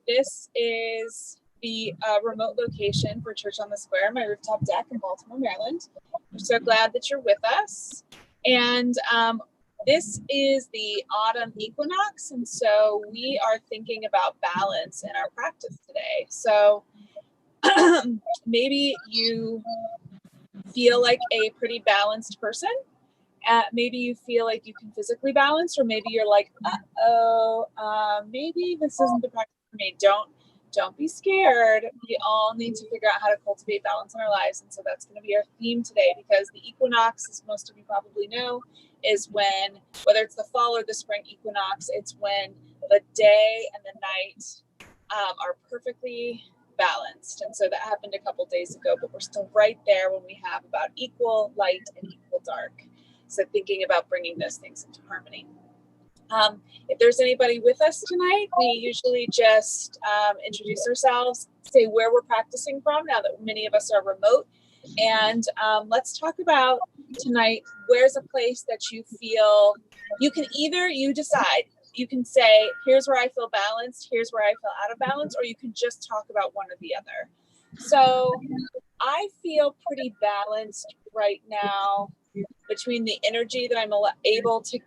This is the remote location for Church on the Square, my rooftop deck in Baltimore, Maryland. I'm so glad that you're with us. And this is the autumn equinox, and so we are thinking about balance in our practice today. So maybe you feel like a pretty balanced person. Maybe you feel like you can physically balance, or maybe you're like, maybe this isn't the practice for me. Don't be scared. We all need to figure out how to cultivate balance in our lives. And so that's going to be our theme today, because the equinox, as most of you probably know, is when, whether it's the fall or the spring equinox, it's when the day and the night are perfectly balanced. And so that happened a couple days ago, but we're still right there when we have about equal light and equal dark. So thinking about bringing those things into harmony. If there's anybody with us tonight, we usually just introduce ourselves, say where we're practicing from now that many of us are remote. And let's talk about tonight, where's a place that you feel, you decide, you can say, here's where I feel balanced, here's where I feel out of balance, or you can just talk about one or the other. So I feel pretty balanced right now between the energy that I'm able to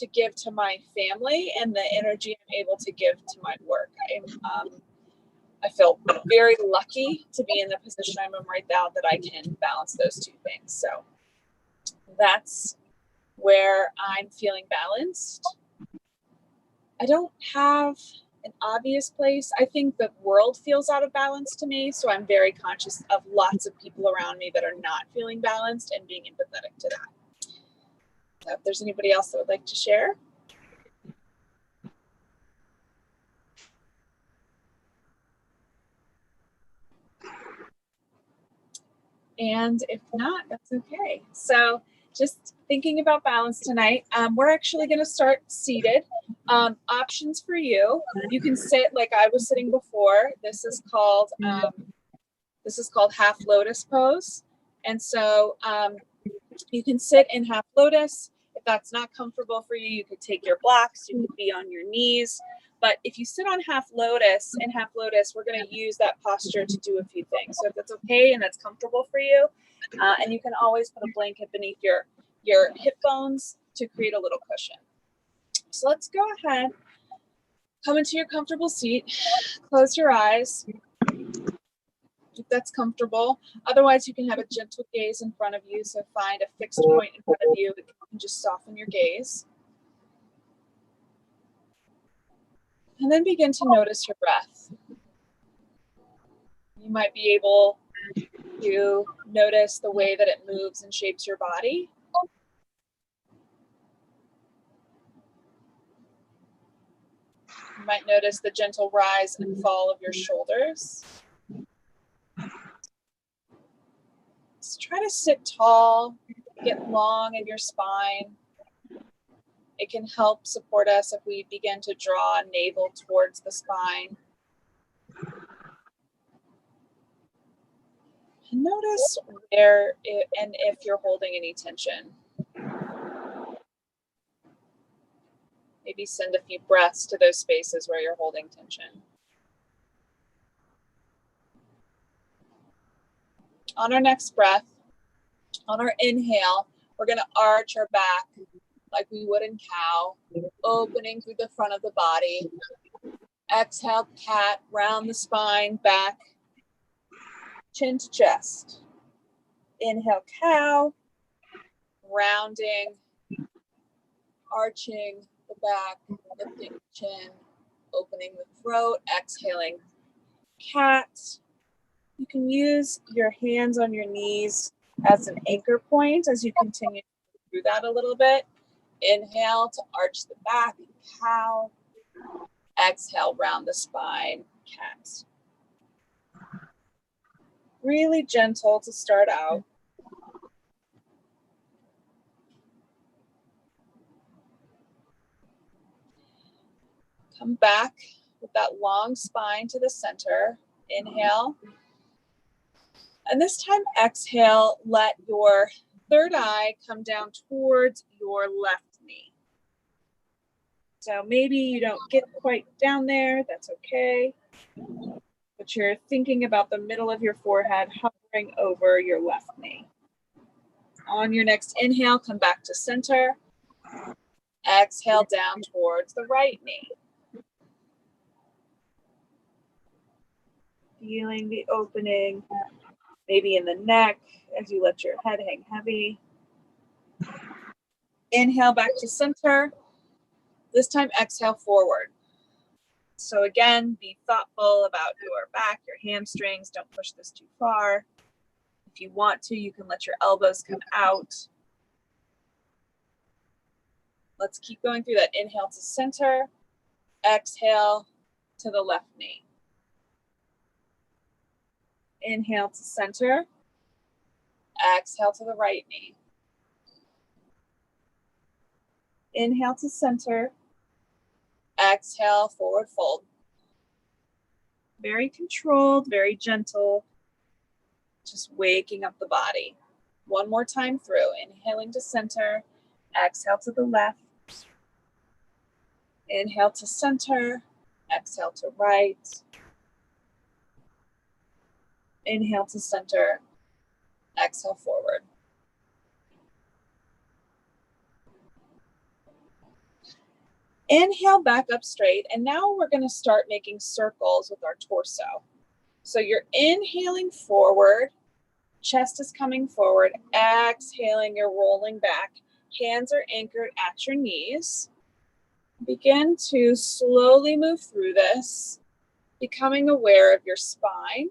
give to my family and the energy I'm able to give to my work. I feel very lucky to be in the position I'm in right now that I can balance those two things. So that's where I'm feeling balanced. I don't have an obvious place. I think the world feels out of balance to me, so I'm very conscious of lots of people around me that are not feeling balanced and being empathetic to that. So if there's anybody else that would like to share. And if not, that's okay. So just thinking about balance tonight, we're actually going to start seated. Options for you. You can sit like I was sitting before. This is called half lotus pose. And so you can sit in half lotus. If that's not comfortable for you, you could take your blocks, you could be on your knees. But if you sit on half lotus, we're going to use that posture to do a few things. So if that's okay and that's comfortable for you, and you can always put a blanket beneath your hip bones to create a little cushion. So let's go ahead, come into your comfortable seat, close your eyes, if that's comfortable. Otherwise, you can have a gentle gaze in front of you. So find a fixed point in front of you and just soften your gaze. And then begin to notice your breath. You might be able to notice the way that it moves and shapes your body. You might notice the gentle rise and fall of your shoulders. So try to sit tall, get long in your spine. It can help support us if we begin to draw navel towards the spine. And notice where and if you're holding any tension. Maybe send a few breaths to those spaces where you're holding tension. On our next breath, on our inhale, we're going to arch our back like we would in cow, opening through the front of the body. Exhale, cat, round the spine, back, chin to chest. Inhale, cow, rounding, arching the back, lifting the chin, opening the throat, exhaling, cat. You can use your hands on your knees as an anchor point as you continue through that a little bit. Inhale to arch the back, cow. Exhale, round the spine, cat. Really gentle to start out. Come back with that long spine to the center. Inhale. And this time, exhale, let your third eye come down towards your left knee. So maybe you don't get quite down there, that's okay. But you're thinking about the middle of your forehead hovering over your left knee. On your next inhale, come back to center. Exhale down towards the right knee. Feeling the opening, maybe in the neck as you let your head hang heavy. Inhale back to center. This time exhale forward. So again, be thoughtful about your back, your hamstrings. Don't push this too far. If you want to, you can let your elbows come out. Let's keep going through that. Inhale to center. Exhale to the left knee. Inhale to center. Exhale to the right knee. Inhale to center. Exhale, forward fold. Very controlled, very gentle. Just waking up the body. One more time through. Inhaling to center. Exhale to the left. Inhale to center. Exhale to right. Inhale to center. Exhale forward. Inhale back up straight, and now we're going to start making circles with our torso. So you're inhaling forward, chest is coming forward, exhaling, you're rolling back. Hands are anchored at your knees. Begin to slowly move through this, becoming aware of your spine,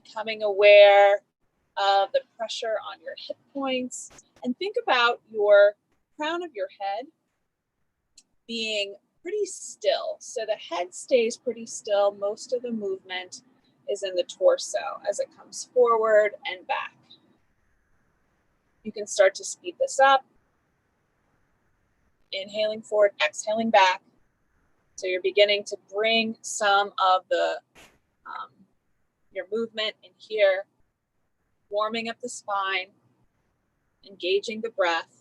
becoming aware of the pressure on your hip points, and think about your crown of your head being pretty still. So the head stays pretty still. Most of the movement is in the torso as it comes forward and back. You can start to speed this up. Inhaling forward, exhaling back. So you're beginning to bring some of the your movement in here, warming up the spine, engaging the breath.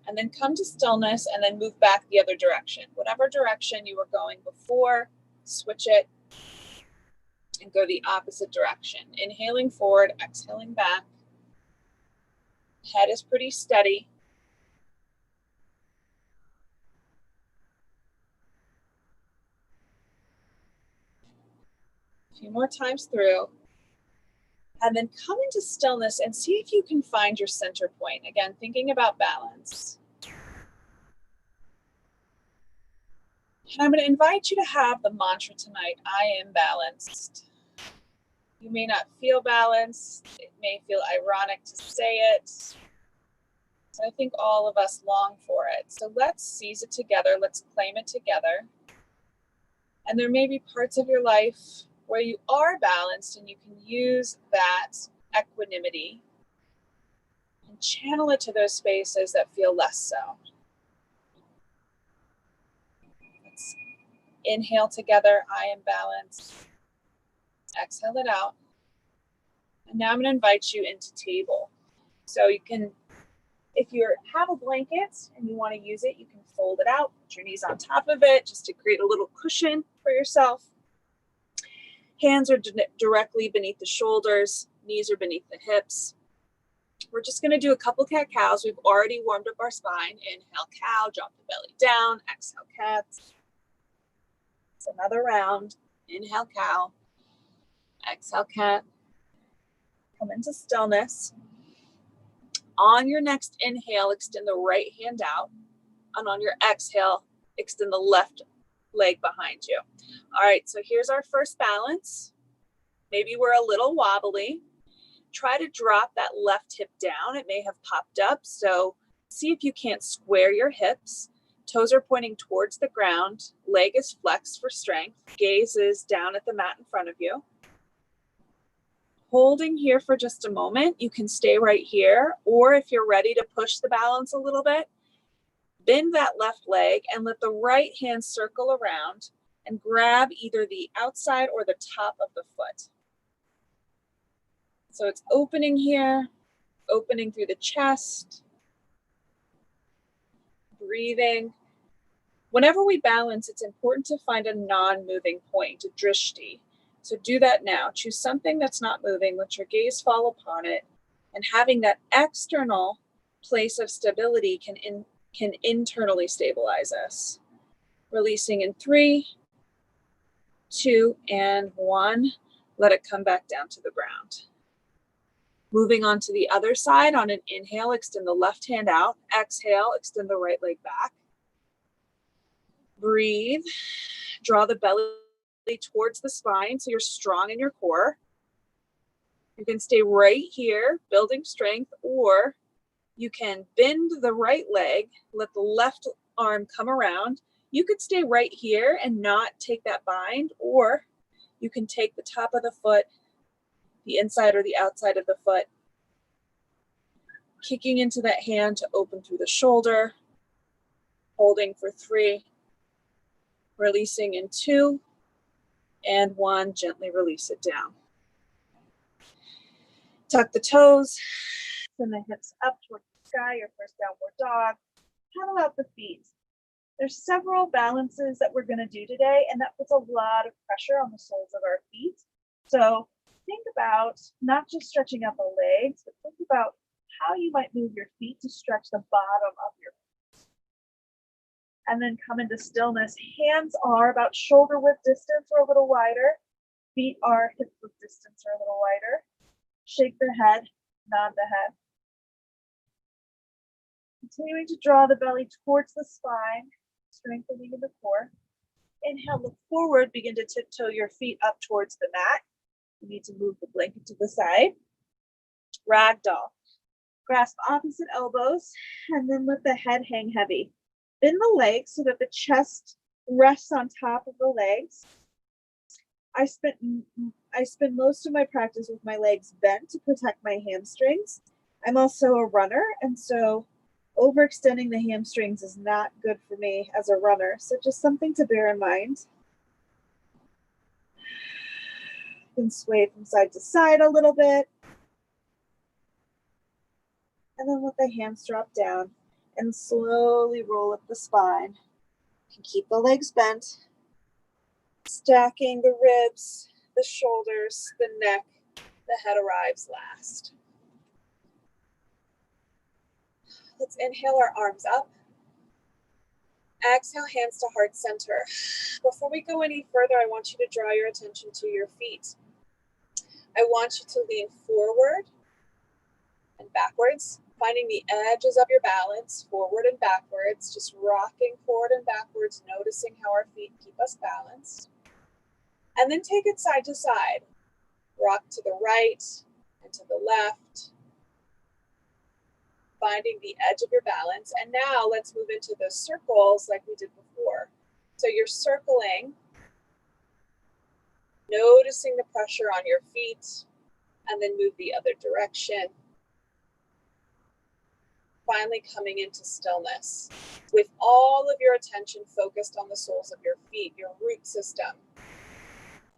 And then come to stillness and then move back the other direction. Whatever direction you were going before, switch it and go the opposite direction. Inhaling forward, exhaling back. Head is pretty steady. A few more times through. And then come into stillness and see if you can find your center point. Again, thinking about balance. And I'm going to invite you to have the mantra tonight, I am balanced. You may not feel balanced. It may feel ironic to say it. But I think all of us long for it. So let's seize it together. Let's claim it together. And there may be parts of your life where you are balanced and you can use that equanimity and channel it to those spaces that feel less so. Let's inhale together, I am balanced. Exhale it out. And now I'm going to invite you into table. So you can, if you have a blanket and you want to use it, you can fold it out, put your knees on top of it just to create a little cushion for yourself. Hands are directly beneath the shoulders, knees are beneath the hips. We're just going to do a couple cat-cows. We've already warmed up our spine. Inhale, cow, drop the belly down. Exhale, cat. It's another round. Inhale, cow. Exhale, cat. Come into stillness. On your next inhale, extend the right hand out. And on your exhale, extend the left leg behind you. All right, so here's our first balance. Maybe we're a little wobbly. Try to drop that left hip down. It may have popped up, so see if you can't square your hips. Toes are pointing towards the ground. Leg is flexed for strength. Gaze is down at the mat in front of you. Holding here for just a moment. You can stay right here, or if you're ready to push the balance a little bit, bend that left leg and let the right hand circle around and grab either the outside or the top of the foot. So it's opening here, opening through the chest, breathing. Whenever we balance, it's important to find a non-moving point, a drishti. So do that now. Choose something that's not moving, let your gaze fall upon it, and having that external place of stability can internally stabilize us. Releasing in 3, 2, and 1. Let it come back down to the ground. Moving on to the other side. On an inhale, extend the left hand out. Exhale, extend the right leg back. Breathe. Draw the belly towards the spine so you're strong in your core. You can stay right here, building strength, or you can bend the right leg, let the left arm come around. You could stay right here and not take that bind, or you can take the top of the foot, the inside or the outside of the foot, kicking into that hand to open through the shoulder, holding for 3, releasing in 2, and 1, gently release it down. Tuck the toes, send the hips up towards the sky, your first downward dog. Paddle out the feet. There's several balances that we're gonna do today, and that puts a lot of pressure on the soles of our feet. So think about not just stretching out the legs, but think about how you might move your feet to stretch the bottom of your feet. And then come into stillness. Hands are about shoulder width distance or a little wider. Feet are hip width distance or a little wider. Shake the head, nod the head. Continuing to draw the belly towards the spine, strengthening in the core. Inhale, look forward, begin to tiptoe your feet up towards the mat. You need to move the blanket to the side. Ragdoll. Grasp opposite elbows and then let the head hang heavy. Bend the legs so that the chest rests on top of the legs. I spend most of my practice with my legs bent to protect my hamstrings. I'm also a runner, and so overextending the hamstrings is not good for me as a runner. So just something to bear in mind. You can sway from side to side a little bit. And then let the hands drop down and slowly roll up the spine. You can keep the legs bent, stacking the ribs, the shoulders, the neck. The head arrives last. Let's inhale our arms up. Exhale, hands to heart center. Before we go any further, I want you to draw your attention to your feet. I want you to lean forward and backwards, finding the edges of your balance, forward and backwards, just rocking forward and backwards, noticing how our feet keep us balanced. And then take it side to side. Rock to the right and to the left, finding the edge of your balance. And now let's move into those circles like we did before. So you're circling, noticing the pressure on your feet, and then move the other direction. Finally coming into stillness with all of your attention focused on the soles of your feet, your root system.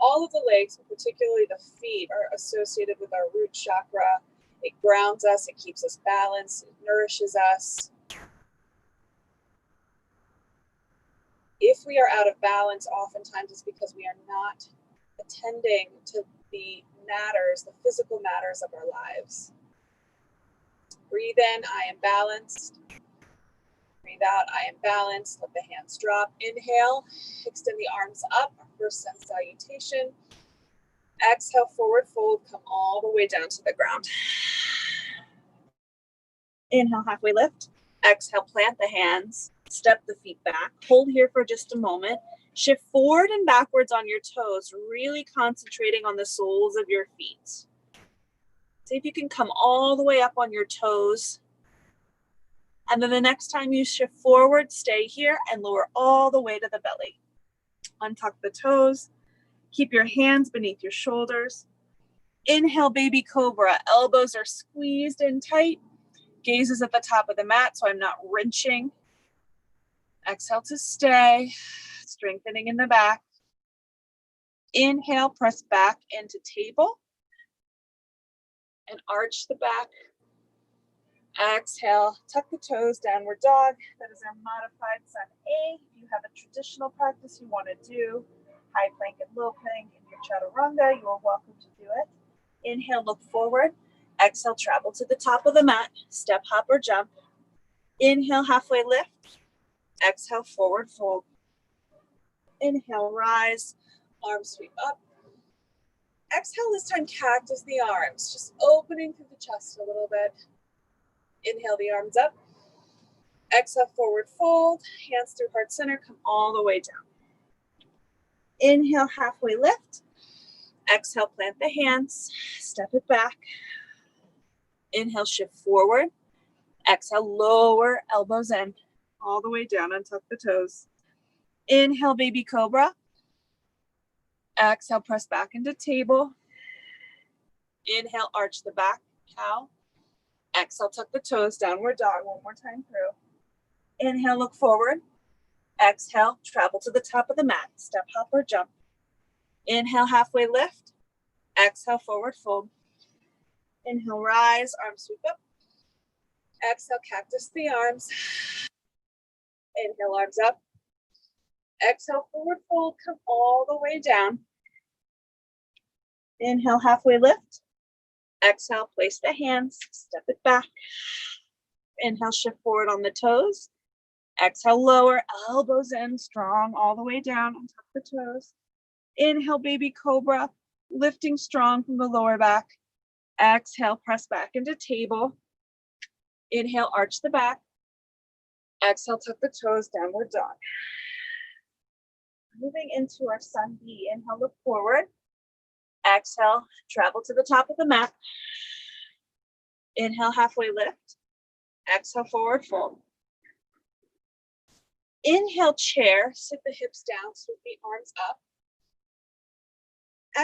All of the legs, particularly the feet, are associated with our root chakra. It grounds us, it keeps us balanced, it nourishes us. If we are out of balance, oftentimes it's because we are not attending to the matters, the physical matters of our lives. Breathe in, I am balanced. Breathe out, I am balanced. Let the hands drop. Inhale, extend the arms up, our first sun salutation. Exhale, forward fold, come all the way down to the ground. Inhale, halfway lift. Exhale, plant the hands, step the feet back. Hold here for just a moment. Shift forward and backwards on your toes, really concentrating on the soles of your feet. See if you can come all the way up on your toes. And then the next time you shift forward, stay here and lower all the way to the belly. Untuck the toes. Keep your hands beneath your shoulders. Inhale, baby cobra. Elbows are squeezed in tight. Gaze is at the top of the mat, so I'm not wrenching. Exhale to stay. Strengthening in the back. Inhale, press back into table. and arch the back. Exhale, tuck the toes, downward dog. That is our modified Sun A. If you have a traditional practice you want to do, high plank and low plank in your chaturanga, you are welcome to do it. Inhale, look forward. Exhale, travel to the top of the mat. Step, hop, or jump. Inhale, halfway lift. Exhale, forward fold. Inhale, rise. Arms sweep up. Exhale, this time cactus the arms, just opening through the chest a little bit. Inhale the arms up. Exhale, forward fold. Hands through heart center, come all the way down. Inhale, halfway lift. Exhale, plant the hands. Step it back. Inhale, shift forward. Exhale, lower elbows in. All the way down, untuck the toes. Inhale, baby cobra. Exhale, press back into table. Inhale, arch the back, cow. Exhale, tuck the toes, downward dog. One more time through. Inhale, look forward. Exhale, travel to the top of the mat. Step, hop, or jump. Inhale, halfway lift. Exhale, forward fold. Inhale, rise, arms sweep up. Exhale, cactus the arms. Inhale, arms up. Exhale, forward fold, come all the way down. Inhale, halfway lift. Exhale, place the hands, step it back. Inhale, shift forward on the toes. Exhale, lower, elbows in, strong, all the way down, untuck the toes. Inhale, baby cobra, lifting strong from the lower back. Exhale, press back into table. Inhale, arch the back. Exhale, tuck the toes, downward dog. Moving into our Sun B. Inhale, look forward. Exhale, travel to the top of the mat. Inhale, halfway lift. Exhale, forward fold. Inhale, chair, sit the hips down, sweep the arms up.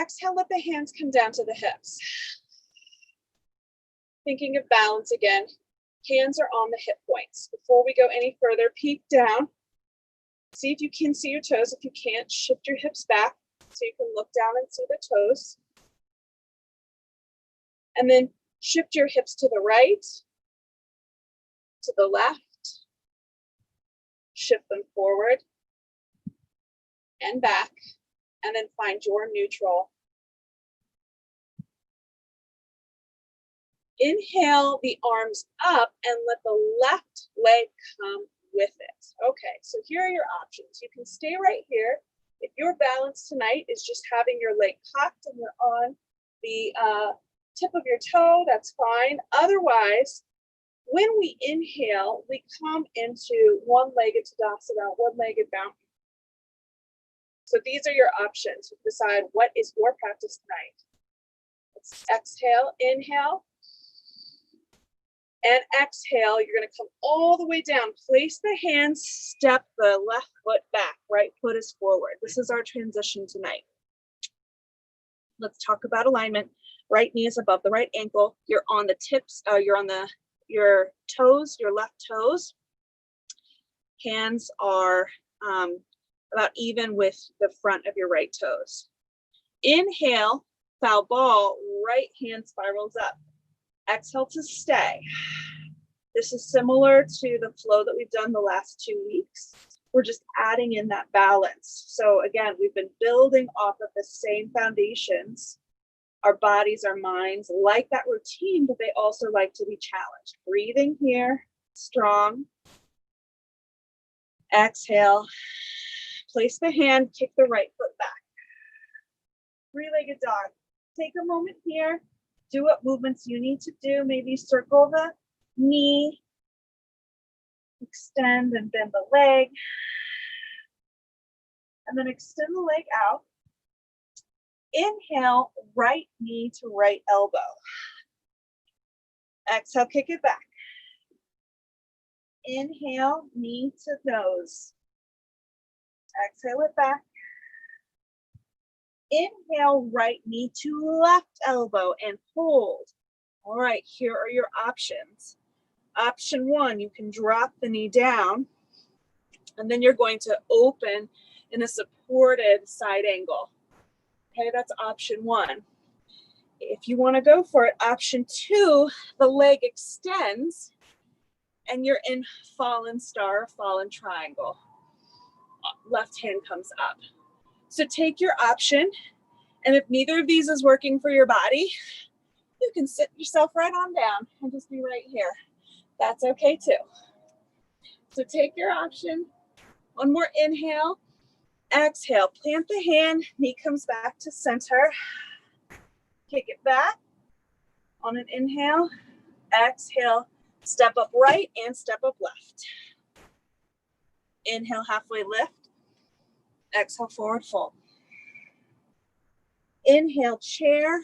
Exhale, let the hands come down to the hips. Thinking of balance again. Hands are on the hip points. Before we go any further, peek down. See if you can see your toes. If you can't, shift your hips back so you can look down and see the toes. And then shift your hips to the right, to the left. Shift them forward and back, and then find your neutral. Inhale the arms up and let the left leg come with it. Okay, so here are your options. You can stay right here. If your balance tonight is just having your leg cocked and you're on the tip of your toe, that's fine. Otherwise, when we inhale, we come into one-legged Tadasana, one-legged mountain. So these are your options. Decide what is your practice tonight. Let's exhale, inhale, and exhale. You're going to come all the way down. Place the hands, step the left foot back. Right foot is forward. This is our transition tonight. Let's talk about alignment. Right knee is above the right ankle. You're on the tips. You're on your toes, your left toes. Hands are about even with the front of your right toes. Inhale, foul ball, right hand spirals up. Exhale to stay. This is similar to the flow that we've done the last 2 weeks. We're just adding in that balance. So again, we've been building off of the same foundations. Our bodies, our minds like that routine, but they also like to be challenged. Breathing here, strong. Exhale. Place the hand, kick the right foot back. Three-legged dog. Take a moment here. Do what movements you need to do. Maybe circle the knee. Extend and bend the leg. And then extend the leg out. Inhale, right knee to right elbow. Exhale, kick it back. Inhale, knee to nose. Exhale it back. Inhale, right knee to left elbow and hold. All right, here are your options. Option one, you can drop the knee down, and then you're going to open in a supported side angle. Okay, that's option one. If you want to go for it, option 2, the leg extends and you're in fallen star, fallen triangle. Left hand comes up. So take your option, and if neither of these is working for your body, you can sit yourself right on down and just be right here. That's okay too. So take your option. One more inhale. Exhale, plant the hand, knee comes back to center. Kick it back on an inhale. Exhale, step up right and step up left. Inhale, halfway lift. Exhale, forward fold. Inhale, chair,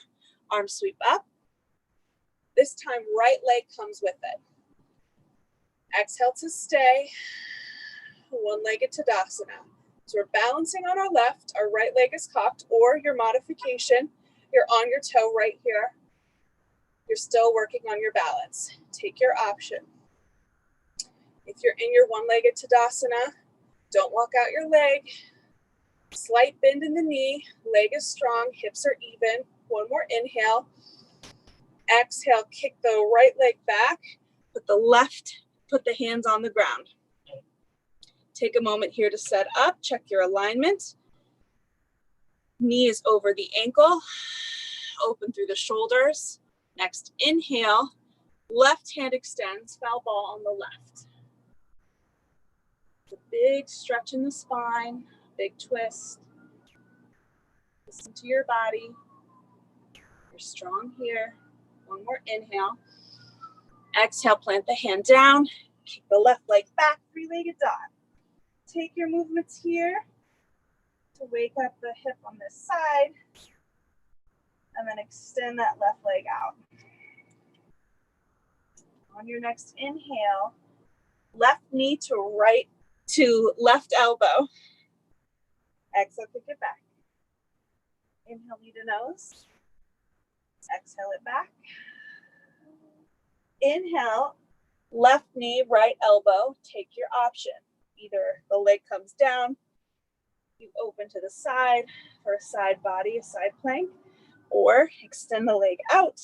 arm sweep up. This time, right leg comes with it. Exhale to stay, one-legged Tadasana. So we're balancing on our left, our right leg is cocked, or your modification, you're on your toe right here. You're still working on your balance. Take your option. If you're in your one-legged Tadasana, don't walk out your leg. Slight bend in the knee, leg is strong, hips are even. One more inhale. Exhale, kick the right leg back, put the hands on the ground. Take a moment here to set up, check your alignment. Knee is over the ankle, open through the shoulders. Next, inhale, left hand extends, foul ball on the left. The big stretch in the spine, big twist. Listen to your body. You're strong here. One more inhale. Exhale, plant the hand down. Kick the left leg back, three-legged dog. Take your movements here to wake up the hip on this side. And then extend that left leg out. On your next inhale, left knee to left elbow. Exhale, kick it back. Inhale, knee to nose. Exhale it back. Inhale, left knee, right elbow. Take your option. Either the leg comes down, you open to the side for a side body, a side plank, or extend the leg out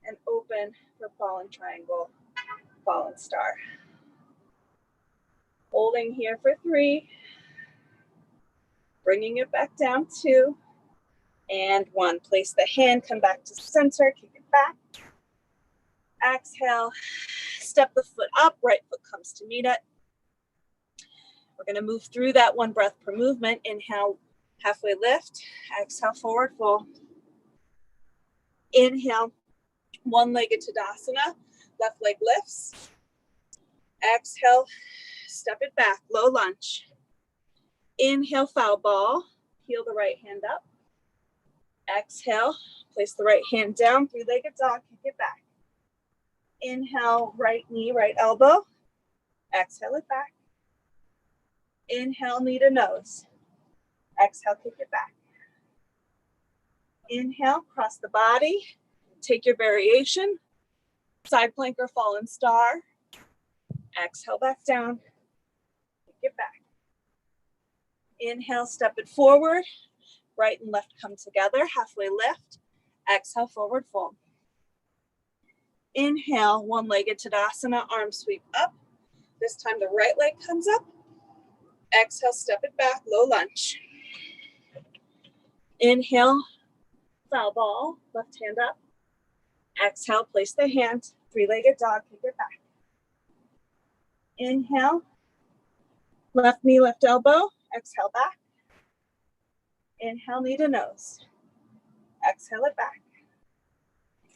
and open for fallen triangle, fallen star. Holding here for 3, bringing it back down 2, and 1. Place the hand, come back to center, kick it back. Exhale, step the foot up, right foot comes to meet it. We're going to move through that 1 breath per movement. Inhale, halfway lift. Exhale, forward fold. Inhale, one-legged Tadasana. Left leg lifts. Exhale, step it back, low lunge. Inhale, foul ball. Heel the right hand up. Exhale, place the right hand down, three-legged dog, kick it back. Inhale, right knee, right elbow. Exhale it back. Inhale, knee to nose. Exhale, kick it back. Inhale, cross the body. Take your variation. Side plank or fallen star. Exhale, back down. Kick it back. Inhale, step it forward. Right and left come together, halfway lift. Exhale, forward fold. Inhale, one-legged Tadasana, arm sweep up. This time the right leg comes up. Exhale, step it back, low lunge. Inhale, foul ball, left hand up. Exhale, place the hand, three-legged dog, kick it back. Inhale, left knee, left elbow. Exhale, back. Inhale, knee to nose. Exhale it back.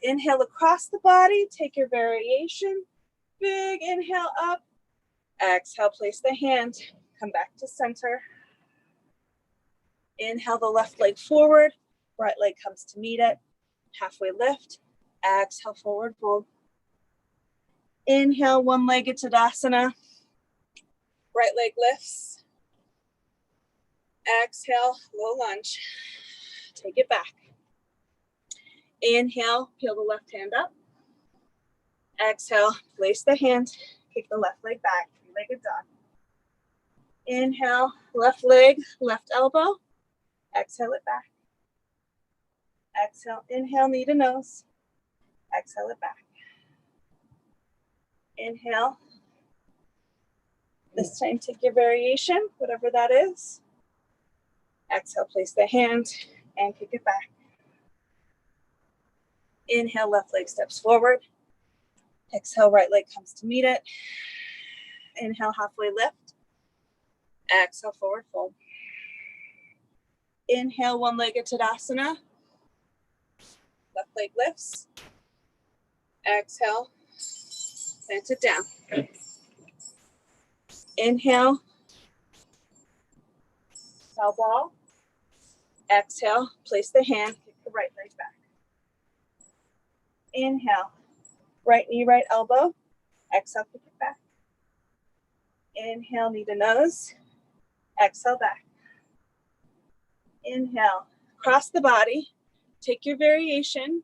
Inhale across the body. Take your variation. Big inhale up. Exhale, place the hand. Come back to center. Inhale the left leg forward. Right leg comes to meet it. Halfway lift. Exhale, forward fold. Inhale, one-legged Tadasana. Right leg lifts. Exhale, low lunge. Take it back. Inhale, peel the left hand up. Exhale, place the hand, kick the left leg back, three-legged dog. Inhale, left leg, left elbow. Exhale it back. Exhale, inhale, knee to nose. Exhale it back. Inhale. This time take your variation, whatever that is. Exhale, place the hand and kick it back. Inhale, left leg steps forward. Exhale, right leg comes to meet it. Inhale, halfway lift. Exhale, forward fold. Inhale, one-legged Tadasana. Left leg lifts. Exhale, plant it down. Inhale, foul ball. Exhale, place the hand, kick the right leg back. Inhale, right knee, right elbow. Exhale, kick it back. Inhale, knee to nose. Exhale, back. Inhale, cross the body. Take your variation.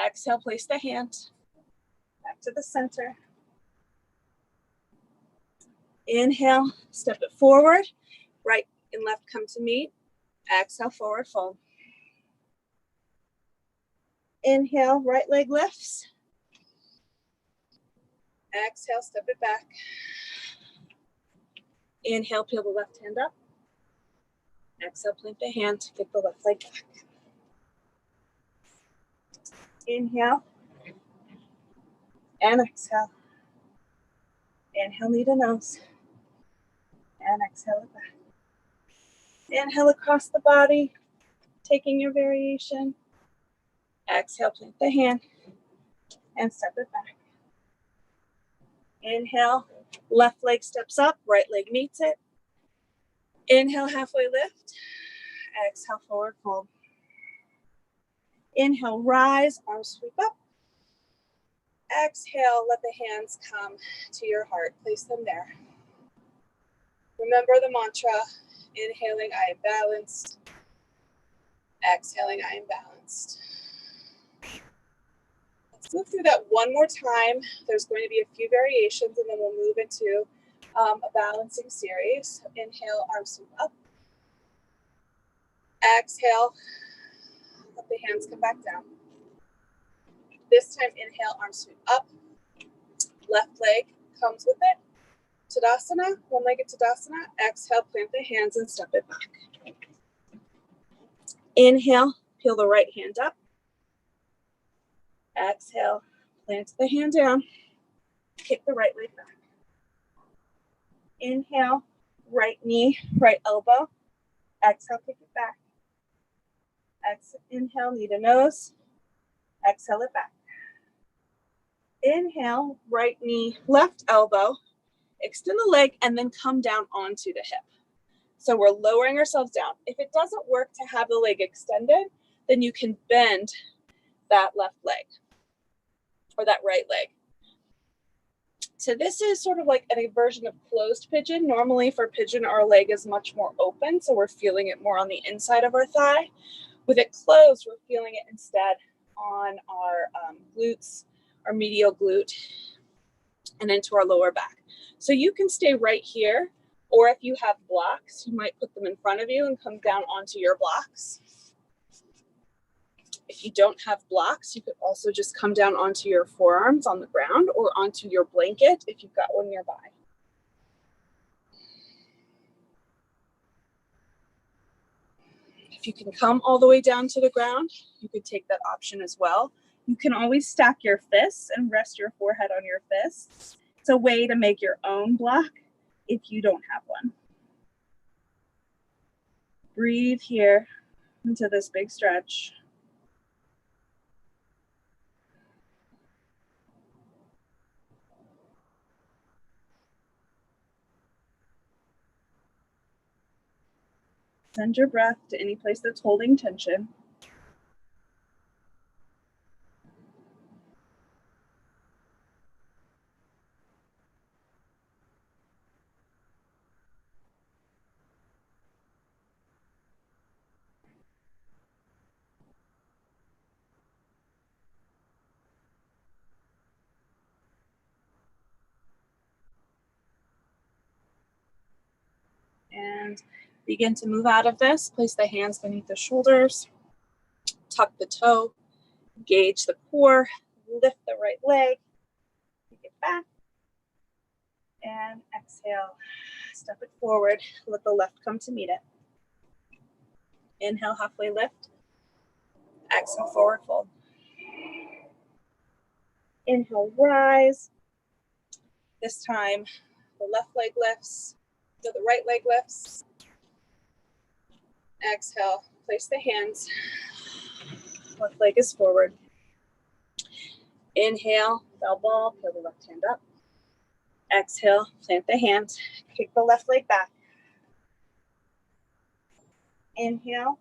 Exhale, place the hand back to the center. Inhale, step it forward. Right and left come to meet. Exhale, forward fold. Inhale, right leg lifts. Exhale, step it back. Inhale, peel the left hand up. Exhale, plant the hand, kick the left leg back. Inhale and exhale. Inhale, knee to nose. And exhale it back. Inhale across the body, taking your variation. Exhale, plant the hand and step it back. Inhale, left leg steps up, right leg meets it. Inhale, halfway lift. Exhale, forward fold. Inhale, rise, arms sweep up. Exhale, let the hands come to your heart. Place them there. Remember the mantra, inhaling, I am balanced. Exhaling, I am balanced. Let's move through that one more time. There's going to be a few variations and then we'll move into a balancing series. Inhale, arms sweep up. Exhale, let the hands come back down. This time, inhale, arms sweep up. Left leg comes with it. Tadasana, one-legged Tadasana. Exhale, plant the hands and step it back. Inhale, peel the right hand up. Exhale, plant the hand down. Kick the right leg back. Inhale, right knee, right elbow. Exhale, kick it back. Inhale, knee to nose. Exhale it back. Inhale, right knee, left elbow. Extend the leg and then come down onto the hip. So we're lowering ourselves down. If it doesn't work to have the leg extended, then you can bend that left leg or that right leg. So this is sort of like a version of closed pigeon. Normally for pigeon, our leg is much more open, so we're feeling it more on the inside of our thigh. With it closed, we're feeling it instead on our glutes, our medial glute, and into our lower back. So you can stay right here, or if you have blocks, you might put them in front of you and come down onto your blocks. If you don't have blocks, you could also just come down onto your forearms on the ground or onto your blanket if you've got one nearby. If you can come all the way down to the ground, you could take that option as well. You can always stack your fists and rest your forehead on your fists. It's a way to make your own block if you don't have one. Breathe here into this big stretch. Send your breath to any place that's holding tension. And begin to move out of this. Place the hands beneath the shoulders. tuck the toe, engage the core, lift the right leg, take it back, and exhale, step it forward, let the left come to meet it. Inhale, halfway lift, exhale, forward fold. Inhale, rise. This time, the left leg lifts, so the right leg lifts. Exhale, place the hands, left leg is forward. Inhale, bell ball, peel the left hand up. Exhale, plant the hand, kick the left leg back. Inhale,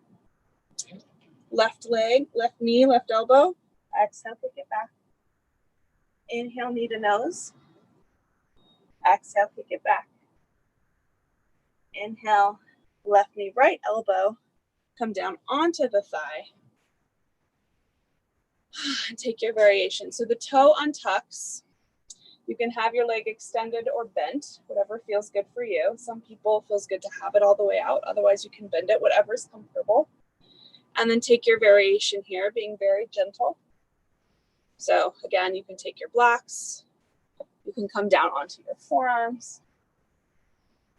left leg, left knee, left elbow. Exhale, kick it back. Inhale, knee to nose. Exhale, kick it back. Inhale, left knee, right elbow. Come down onto the thigh. And take your variation. So the toe untucks. You can have your leg extended or bent, whatever feels good for you. Some people it feels good to have it all the way out. Otherwise, you can bend it, whatever's comfortable. And then take your variation here, being very gentle. So again, you can take your blocks. You can come down onto your forearms.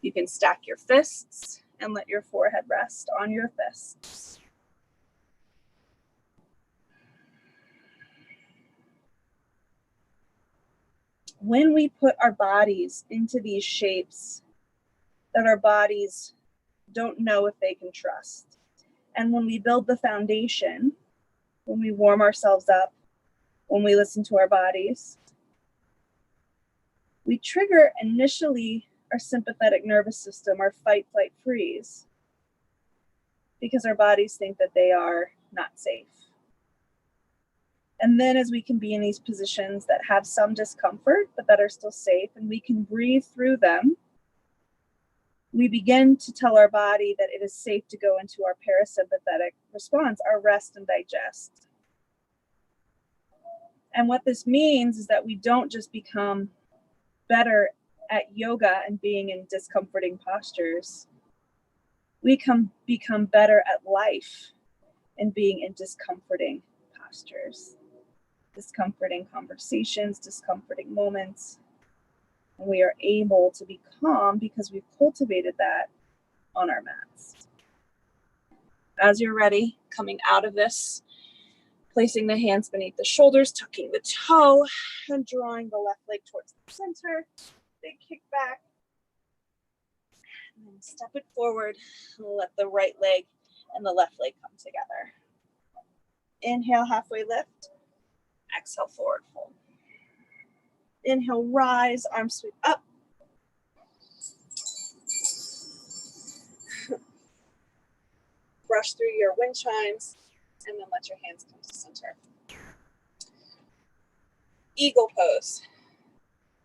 You can stack your fists and let your forehead rest on your fists. When we put our bodies into these shapes that our bodies don't know if they can trust, and when we build the foundation, when we warm ourselves up, when we listen to our bodies, we trigger initially our sympathetic nervous system, our fight, flight, freeze, because our bodies think that they are not safe. And then as we can be in these positions that have some discomfort, but that are still safe, and we can breathe through them, we begin to tell our body that it is safe to go into our parasympathetic response, our rest and digest. And what this means is that we don't just become better at yoga and being in discomforting postures. We can become better at life and being in discomforting postures, discomforting conversations, discomforting moments. And we are able to be calm because we've cultivated that on our mats. As you're ready, coming out of this, placing the hands beneath the shoulders, tucking the toe, and drawing the left leg towards the center. Big kick back. And then step it forward. And let the right leg and the left leg come together. Inhale, halfway lift. Exhale, forward fold. Inhale, rise, arms sweep up. Brush through your wind chimes, and then let your hands come to center. Eagle pose.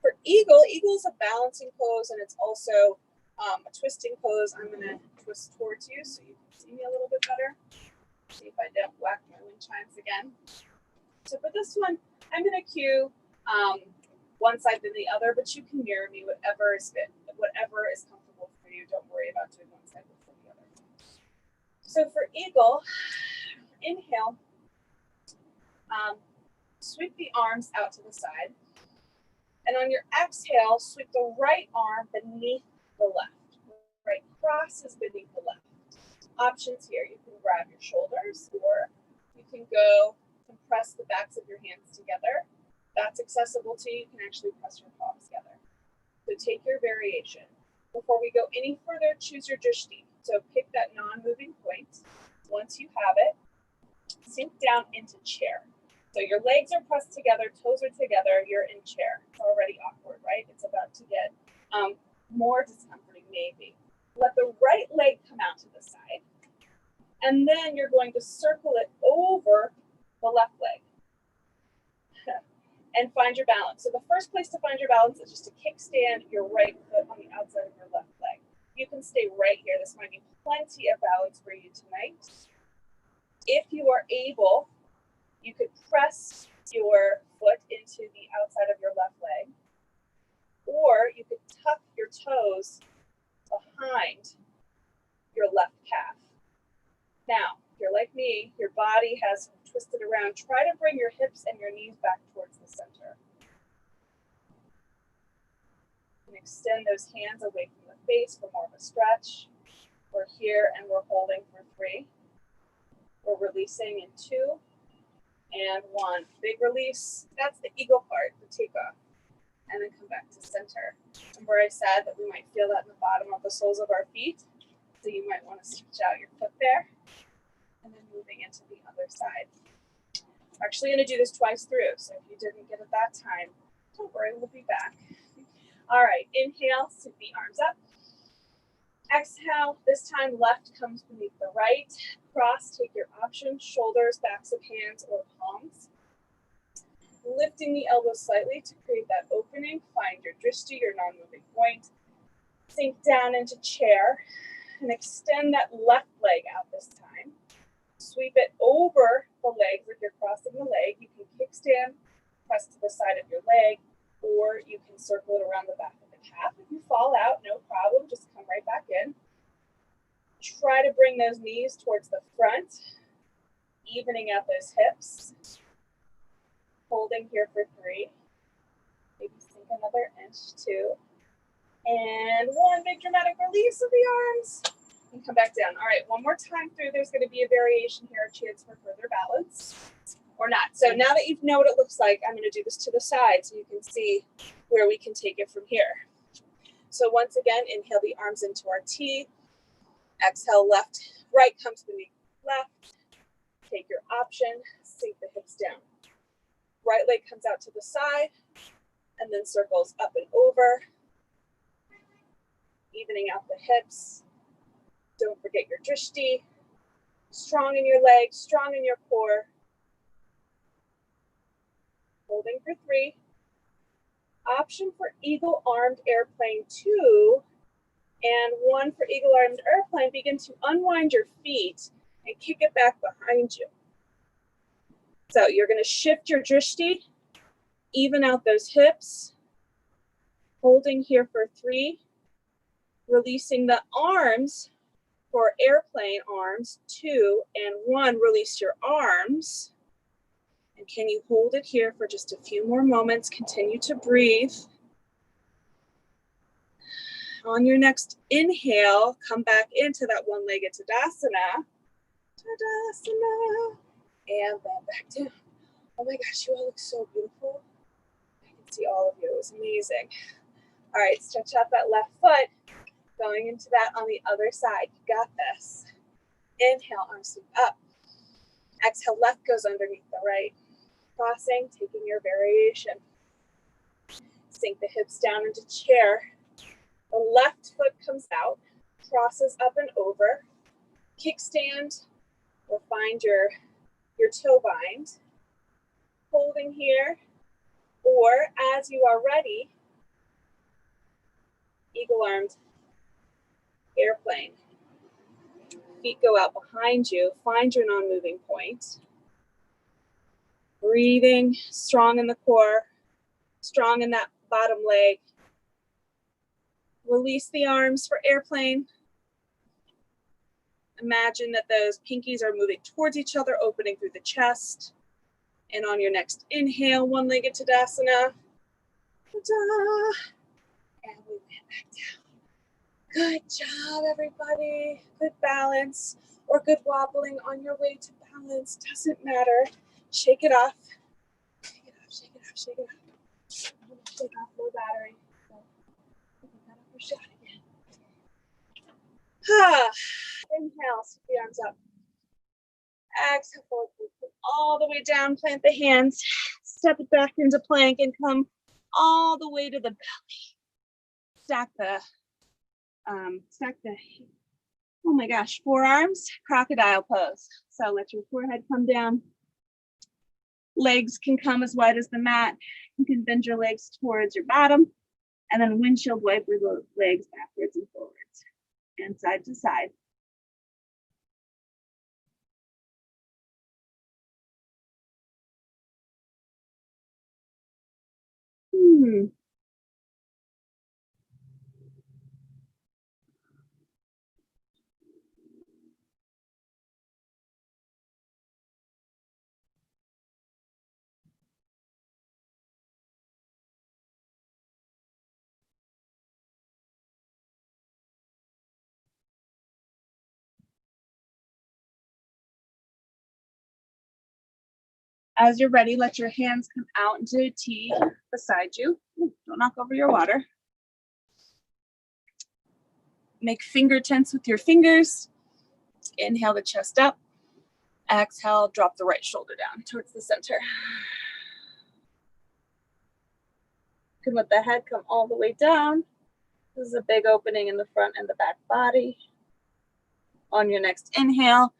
For eagle is a balancing pose, and it's also a twisting pose. I'm going to twist towards you so you can see me a little bit better. See if I don't whack my wind chimes again. So for this one, I'm going to cue one side than the other, but you can mirror me, whatever is fit, whatever is comfortable for you. Don't worry about doing one side before the other. So for eagle, inhale, sweep the arms out to the side. And on your exhale, sweep the right arm beneath the left. Right cross is beneath the left. Options here, you can grab your shoulders, or you can go and press the backs of your hands together. That's accessible to you. You can actually press your palms together. So take your variation. Before we go any further, choose your drishti. So pick that non-moving point. Once you have it, sink down into chair. So your legs are pressed together, toes are together, you're in chair. It's already awkward, right? It's about to get more discomforting, maybe. Let the right leg come out to the side. And then you're going to circle it over the left leg. And find your balance. So the first place to find your balance is just to kickstand your right foot on the outside of your left leg. You can stay right here. This might be plenty of balance for you tonight. If you are able, you could press your foot into the outside of your left leg, or you could tuck your toes behind your left calf. Now, you're like me, your body has twisted around, try to bring your hips and your knees back towards the center. And extend those hands away from the face for more of a stretch. We're here and we're holding for 3. We're releasing in 2 and 1. Big release. That's the eagle part, the takeoff. And then come back to center. Remember I said that we might feel that in the bottom of the soles of our feet. So you might want to stretch out your foot there. And then moving into the other side. We're actually going to do this twice through. So if you didn't get it that time, don't worry, we'll be back. All right, inhale, sweep the arms up. Exhale, this time left comes beneath the right. Cross, take your option, shoulders, backs of hands, or palms. Lifting the elbows slightly to create that opening. Find your drishti, your non-moving point. Sink down into chair and extend that left leg out this time. Sweep it over the legs like you're crossing the leg. You can kickstand, press to the side of your leg, or you can circle it around the back of the calf. If you fall out, no problem, just come right back in. Try to bring those knees towards the front, evening out those hips. Holding here for 3. Maybe sink another inch, 2. And 1, big dramatic release of the arms. And come back down. All right, one more time through. There's going to be a variation here, a chance for further balance. Or not. So now that you know what it looks like, I'm going to do this to the side so you can see where we can take it from here. So once again, inhale the arms into our T. Exhale, left, right comes beneath left. Take your option, sink the hips down. Right leg comes out to the side and then circles up and over. Evening out the hips. Don't forget your drishti. Strong in your legs, strong in your core. Holding for 3. Option for eagle armed airplane 2 and 1 for eagle armed airplane. Begin to unwind your feet and kick it back behind you. So you're going to shift your drishti, even out those hips. Holding here for 3. Releasing the arms for airplane arms 2 and 1. Release your arms. And can you hold it here for just a few more moments? Continue to breathe. On your next inhale, come back into that one-legged Tadasana. Tadasana. And then back down. Oh my gosh, you all look so beautiful. I can see all of you. It was amazing. All right, stretch out that left foot. Going into that on the other side. You got this. Inhale, arms sweep up. Exhale, left goes underneath the right. Crossing, taking your variation. Sink the hips down into chair. The left foot comes out, crosses up and over. Kickstand, or find your toe bind. Holding here, or as you are ready, eagle armed airplane. Feet go out behind you. Find your non-moving point. Breathing, strong in the core, strong in that bottom leg. Release the arms for airplane. Imagine that those pinkies are moving towards each other, opening through the chest. And on your next inhale, one-legged Tadasana. Ta-da! And we went back down. Good job, everybody. Good balance or good wobbling on your way to balance. Doesn't matter. Shake it off. Shake it off, shake it off, shake it off. I'm gonna shake off low battery. So pick that up your shot again. Inhale, sweep the arms up. Exhale, forward, all the way down, plant the hands, step it back into plank and come all the way to the belly. Stack the, oh my gosh, forearms, crocodile pose. So let your forehead come down. Legs can come as wide as the mat. You can bend your legs towards your bottom and then windshield wiper the legs backwards and forwards and side to side. As you're ready, let your hands come out into a T beside you. Ooh, don't knock over your water. Make finger tense with your fingers. Inhale the chest up. Exhale, drop the right shoulder down towards the center. You can let the head come all the way down. This is a big opening in the front and the back body. On your next inhale,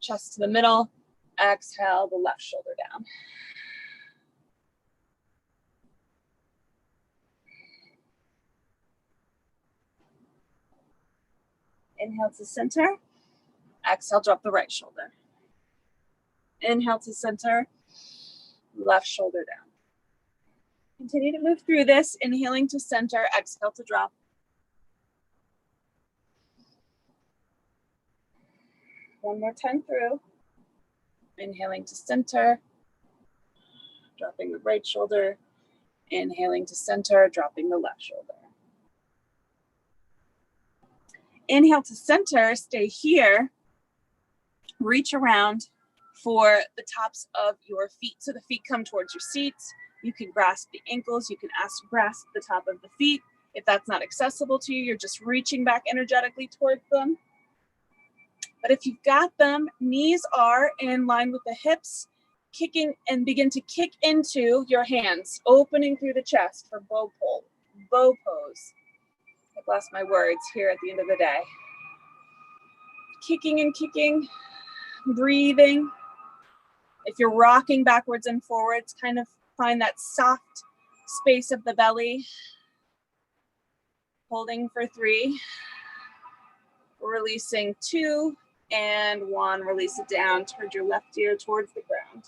chest to the middle. Exhale, the left shoulder down. Inhale to center. Exhale, drop the right shoulder. Inhale to center. Left shoulder down. Continue to move through this. Inhaling to center. Exhale to drop. One more time through. Inhaling to center. Dropping the right shoulder. Inhaling to center. Dropping the left shoulder. Inhale to center. Stay here. Reach around for the tops of your feet. So the feet come towards your seats. You can grasp the ankles. You can grasp the top of the feet. If that's not accessible to you, you're just reaching back energetically towards them. But if you've got them, knees are in line with the hips, kicking, and begin to kick into your hands, opening through the chest for bow pose. I've lost my words here at the end of the day. Kicking and kicking, breathing. If you're rocking backwards and forwards, kind of find that soft space of the belly. Holding for 3, releasing 2, and 1. Release it down towards your left ear, towards the ground.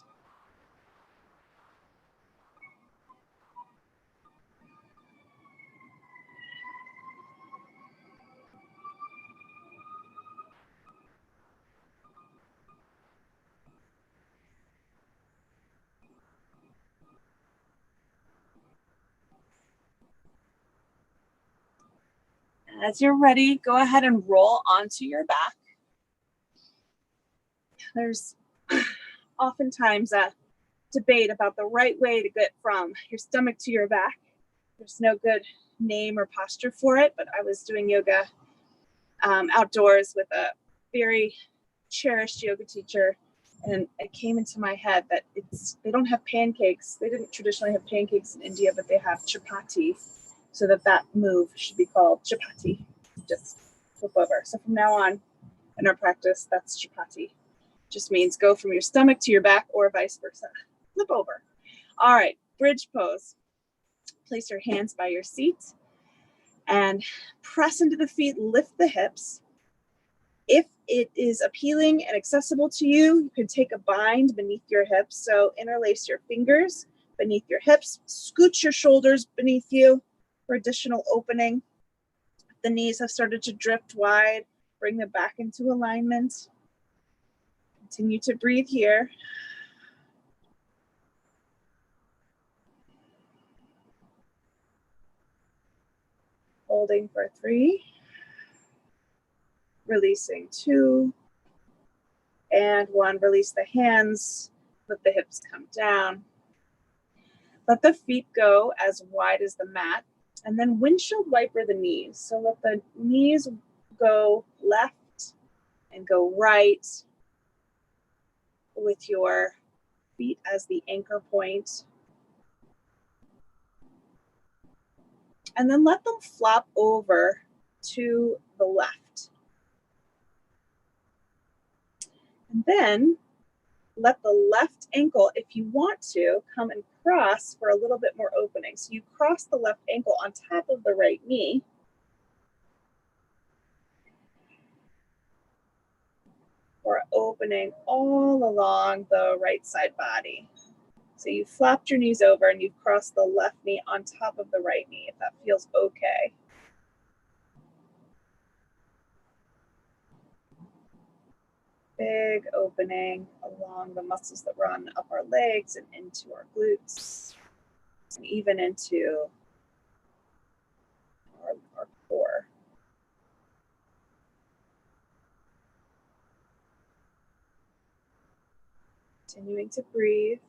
As you're ready, go ahead and roll onto your back. There's oftentimes a debate about the right way to get from your stomach to your back. There's no good name or posture for it, but I was doing yoga outdoors with a very cherished yoga teacher, and it came into my head that they don't have pancakes. They didn't traditionally have pancakes in India, but they have chapati. So that move should be called chapati. Just flip over. So from now on in our practice, that's chapati. Just means go from your stomach to your back or vice versa. Flip over. All right, bridge pose. Place your hands by your seat and press into the feet, lift the hips. If it is appealing and accessible to you, you can take a bind beneath your hips. So interlace your fingers beneath your hips, scoot your shoulders beneath you for additional opening. The knees have started to drift wide. Bring them back into alignment. Continue to breathe here. Holding for 3. Releasing 2. And 1. Release the hands. Let the hips come down. Let the feet go as wide as the mat. And then windshield wiper the knees. So let the knees go left and go right with your feet as the anchor point. And then let them flop over to the left. And then let the left ankle, if you want to, come and cross for a little bit more opening. So you cross the left ankle on top of the right knee. For opening all along the right side body. So you flopped your knees over and you've crossed the left knee on top of the right knee, if that feels okay. Big opening along the muscles that run up our legs and into our glutes, and even into our core. Continuing to breathe.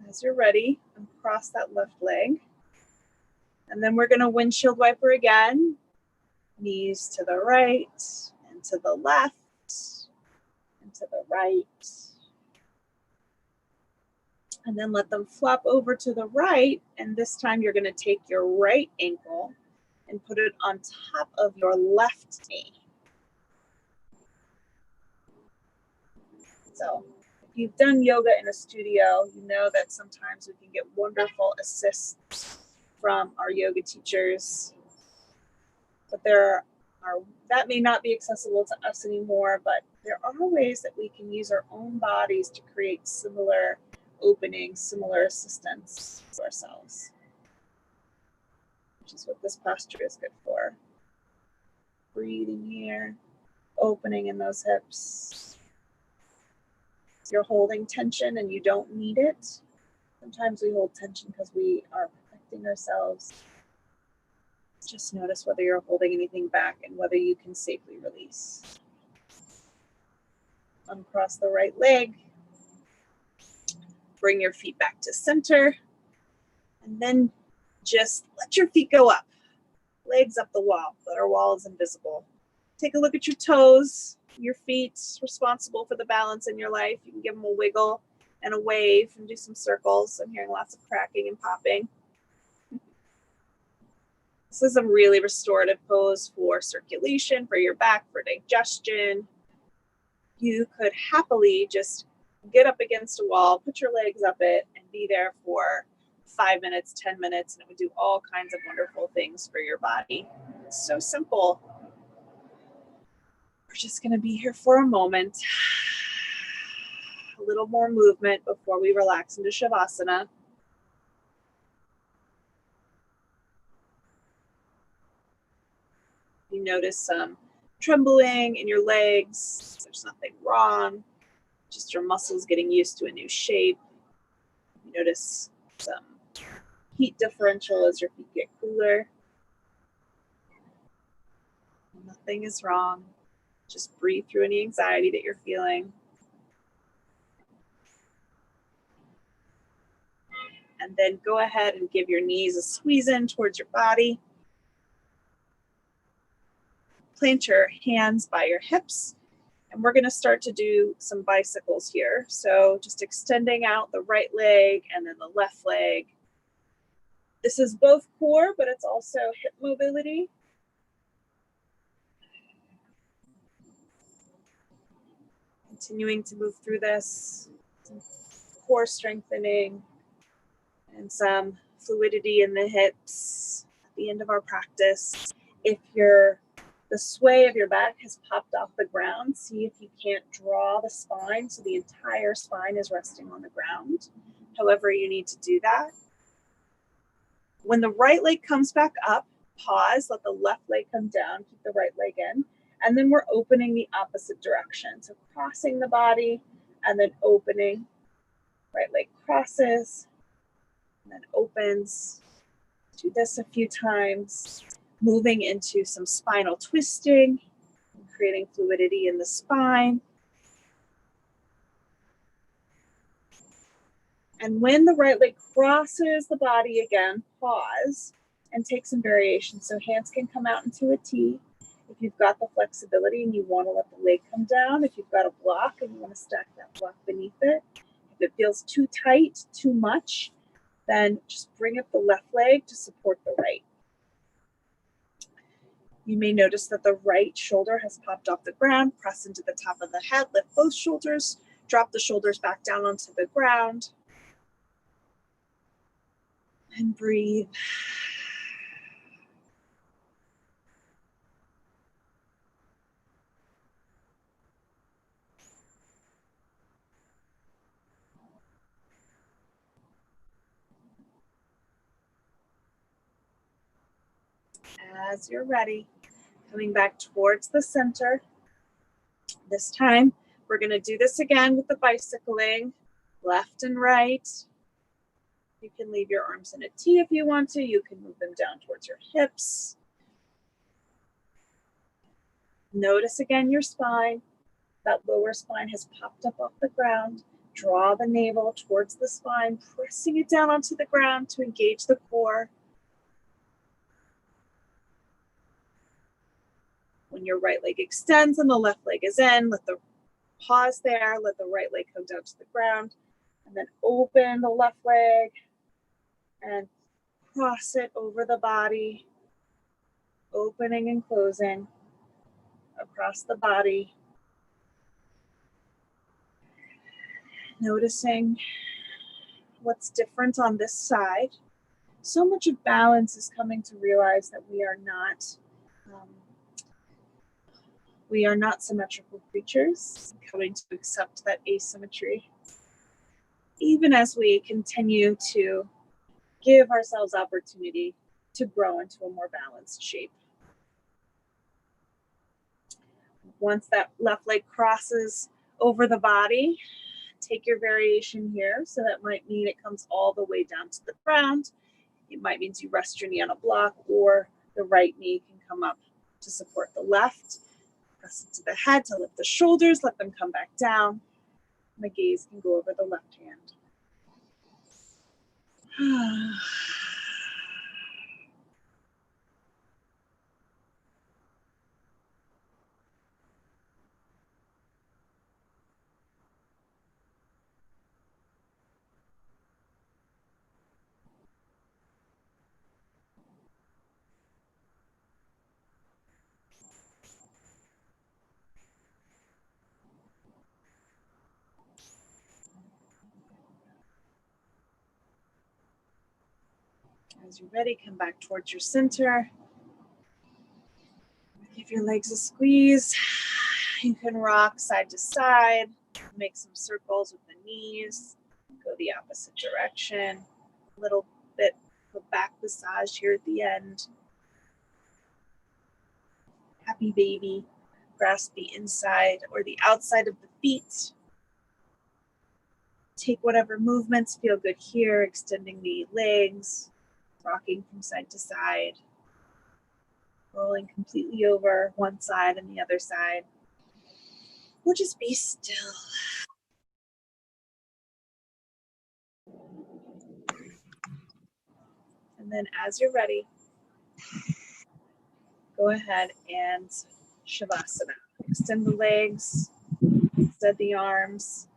As you're ready, uncross that left leg. And then we're going to windshield wiper again. Knees to the right and to the left and to the right. And then let them flop over to the right. And this time you're going to take your right ankle and put it on top of your left knee. So if you've done yoga in a studio, you know that sometimes we can get wonderful assists from our yoga teachers. But that may not be accessible to us anymore, but there are ways that we can use our own bodies to create similar openings, similar assistance to ourselves, which is what this posture is good for. Breathing here, opening in those hips. If you're holding tension and you don't need it, sometimes we hold tension because we are protecting ourselves. Just notice whether you're holding anything back and whether you can safely release. Uncross the right leg. Bring your feet back to center. And then just let your feet go up. Legs up the wall, but our wall is invisible. Take a look at your toes. Your feet responsible for the balance in your life. You can give them a wiggle and a wave and do some circles. I'm hearing lots of cracking and popping. This is a really restorative pose for circulation, for your back, for digestion. You could happily just get up against a wall, put your legs up it, and be there for 5 minutes, 10 minutes, and it would do all kinds of wonderful things for your body. It's so simple. We're just going to be here for a moment. A little more movement before we relax into Shavasana. You notice some trembling in your legs. There's nothing wrong. Just your muscles getting used to a new shape. You notice some heat differential as your feet get cooler. Nothing is wrong. Just breathe through any anxiety that you're feeling. And then go ahead and give your knees a squeeze in towards your body. Plant your hands by your hips. And we're going to start to do some bicycles here. So just extending out the right leg and then the left leg. This is both core, but it's also hip mobility. Continuing to move through this, some core strengthening and some fluidity in the hips at the end of our practice. If the sway of your back has popped off the ground, see if you can't draw the spine so the entire spine is resting on the ground. However you need to do that. When the right leg comes back up, pause, let the left leg come down, keep the right leg in, and then we're opening the opposite direction. So crossing the body and then opening. Right leg crosses and then opens. Do this a few times. Moving into some spinal twisting, creating fluidity in the spine. And when the right leg crosses the body again, pause and take some variation. So hands can come out into a T. If you've got the flexibility and you want to let the leg come down, if you've got a block and you want to stack that block beneath it, if it feels too tight, too much, then just bring up the left leg to support the right. You may notice that the right shoulder has popped off the ground. Press into the top of the head, lift both shoulders, drop the shoulders back down onto the ground. And breathe. As you're ready, coming back towards the center. This time, we're going to do this again with the bicycling, left and right. You can leave your arms in a T if you want to. You can move them down towards your hips. Notice again your spine. That lower spine has popped up off the ground. Draw the navel towards the spine, pressing it down onto the ground to engage the core. When your right leg extends and the left leg is in, let the pause there, let the right leg come down to the ground, and then open the left leg and cross it over the body, opening and closing across the body. Noticing what's different on this side. So much of balance is coming to realize that we are not symmetrical creatures, coming to accept that asymmetry, even as we continue to give ourselves opportunity to grow into a more balanced shape. Once that left leg crosses over the body, take your variation here. So that might mean it comes all the way down to the ground. It might mean you rest your knee on a block, or the right knee can come up to support the left. Press into the head to lift the shoulders, let them come back down. The gaze can go over the left hand. As you're ready, come back towards your center. Give your legs a squeeze. You can rock side to side, make some circles with the knees, go the opposite direction, a little bit of a back massage here at the end. Happy baby. Grasp the inside or the outside of the feet. Take whatever movements feel good here, extending the legs, rocking from side to side, rolling completely over one side and the other side. Or just be still. And then as you're ready, go ahead and Shavasana. Extend the legs, extend the arms.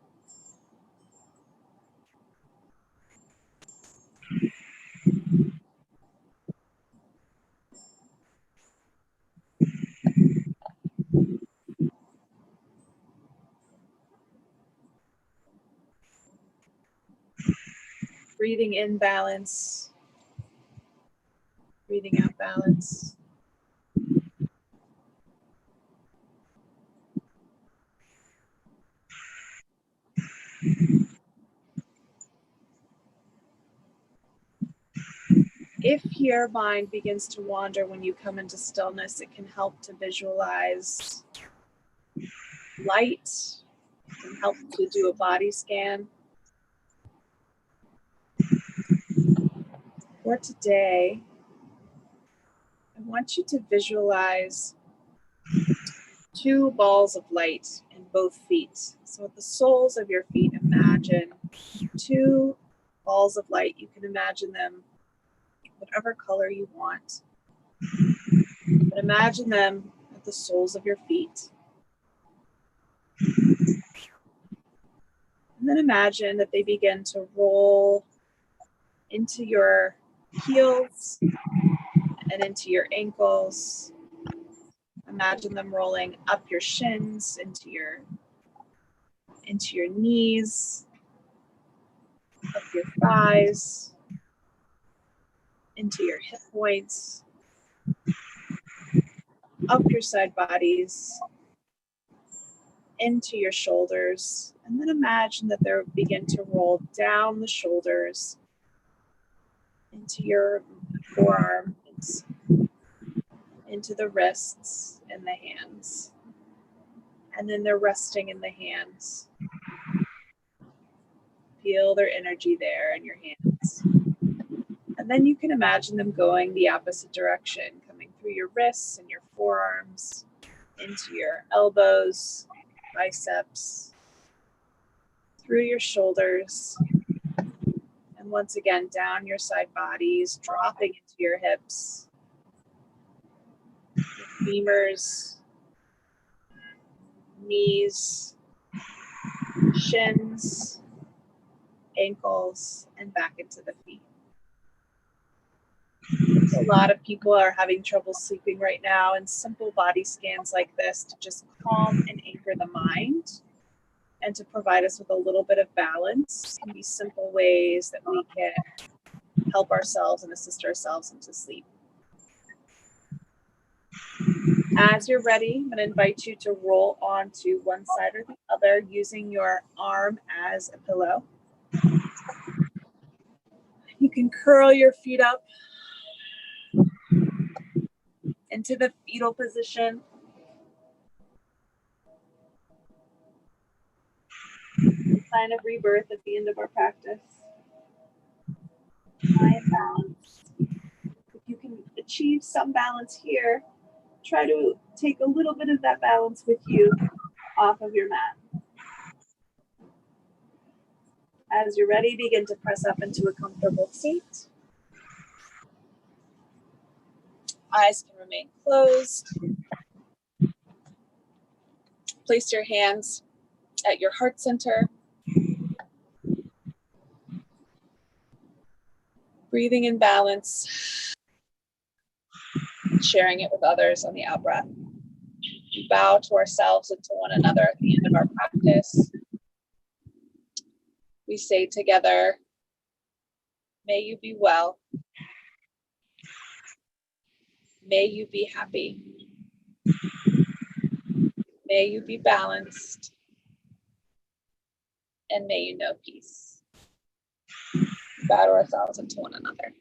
Breathing in balance, breathing out balance. If your mind begins to wander when you come into stillness, it can help to visualize light. It can help to do a body scan. For today, I want you to visualize 2 balls of light in both feet. So at the soles of your feet, imagine 2 balls of light. You can imagine them whatever color you want. But imagine them at the soles of your feet. And then imagine that they begin to roll into your heels and into your ankles. Imagine them rolling up your shins, into your knees, up your thighs, into your hip points, up your side bodies, into your shoulders, and then imagine that they begin to roll down the shoulders into your forearms, into the wrists and the hands, and then they're resting in the hands. Feel their energy there in your hands. And then you can imagine them going the opposite direction, coming through your wrists and your forearms, into your elbows, biceps, through your shoulders, and once again down your side bodies, dropping into your hips, your femurs, knees, shins, ankles, and back into the feet. A lot of people are having trouble sleeping right now, and simple body scans like this to just calm and anchor the mind and to provide us with a little bit of balance can be simple ways that we can help ourselves and assist ourselves into sleep. As you're ready, I'm going to invite you to roll onto one side or the other using your arm as a pillow. You can curl your feet up into the fetal position. Sign of rebirth at the end of our practice. Try and balance. If you can achieve some balance here, try to take a little bit of that balance with you off of your mat. As you're ready, begin to press up into a comfortable seat. Eyes can remain closed. Place your hands at your heart center. Breathing in balance, sharing it with others on the out breath. We bow to ourselves and to one another at the end of our practice. We say together, may you be well. May you be happy. May you be balanced. And may you know peace. We bow to ourselves and to one another.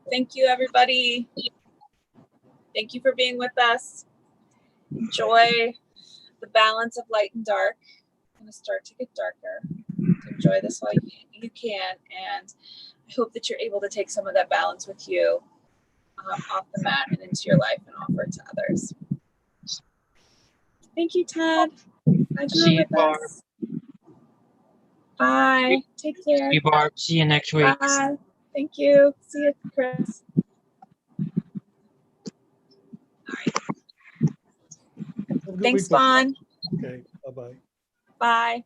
Thank you, everybody. Thank you for being with us. Enjoy the balance of light and dark. It's going to start to get darker. Enjoy this while you can, and I hope that you're able to take some of that balance with you off the mat and into your life and offer it to others. Thank you, Ted. Glad you were with us. Bye. Take care. Barb. See you next week. Bye. Thank you. See you, Chris. All right. Thanks, Vaughn. Okay. Bye-bye. Bye.